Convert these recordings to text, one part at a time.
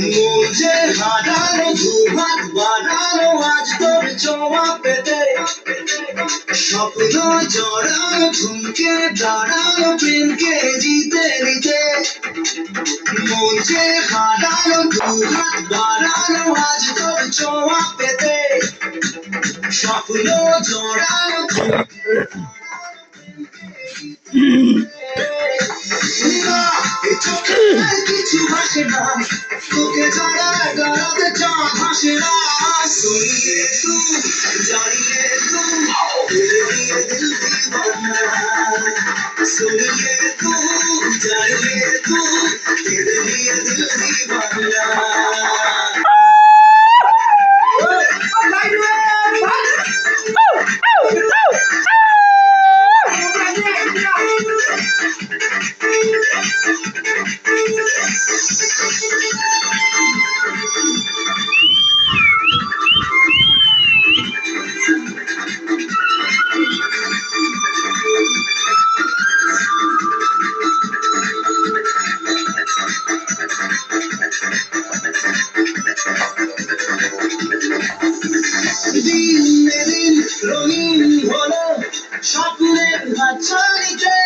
মুঝে হারানো দুহাত বাড়ানো আজ তোর জমা পেতে স্বপ্ন জড়ানো থমকে দাঁড়ানো প্রেমকে জিতে নিতে মুঝে হারানো দুহাত বাড়ানো আজ তোর জমা পেতে স্বপ্ন জড়ানো কিছু ভাসে না তোকে ছাড়া গড়াতে চাঁদ ভাসে না सुनिए तू जानिए तू दिल दिए दिल दीवाना सुनिए तू जानिए तू दिल दिए दिल दीवाना রঙিন হলো স্বপ্নের হাতছানিতে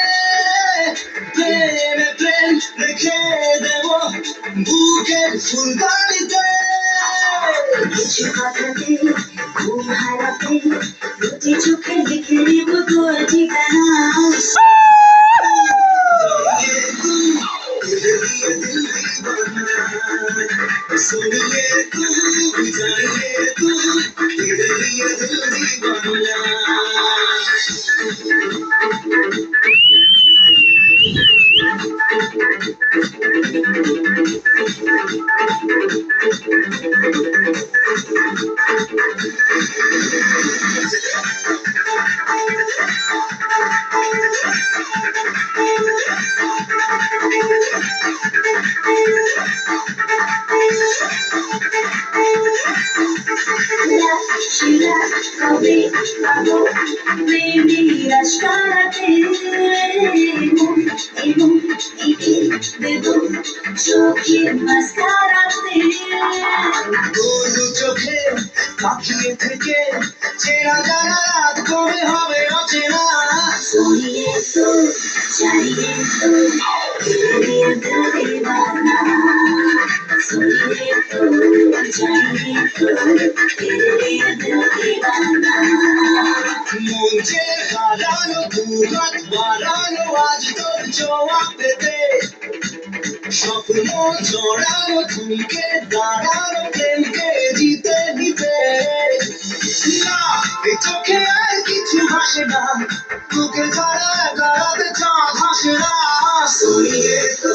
প্রেমে প্রেম রেখে দেব বুকের ফুলদানিতে কিছু কথাতে ঘুম হারাতে দুটি চোখে লিখে নিব তোর ঠিকানা सुनिए तू जानिए तू तेरे लिए दिल दीवाना শিরা কবে পাবো প্রেমের আশকারাতে এবং এঁকে দেব চোখের মাস্কারাতে দু চোখে তাকিয়ে থেকে চেনা জানা রাত কবে হবে অচেনা सुनिए तो जानिए तो दिल दिल दीवाना सुनिए तो जानिए तो दिल दिल दीवाना मुझे हारानो দুহাত বাড়ানো আজ তোর জবাব পেতে স্বপ্ন জড়ানো থমকে দাঁড়ানো প্রেমকে জিতে নিতে না এই চোখে আর কিছু ভাসে না তোকে ছাড়া গড়াতে চাঁদ ভাসে না सुनिए तू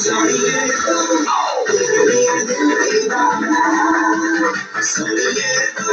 जानिए तू दिल दिए दिल दीवाना सुनिए तू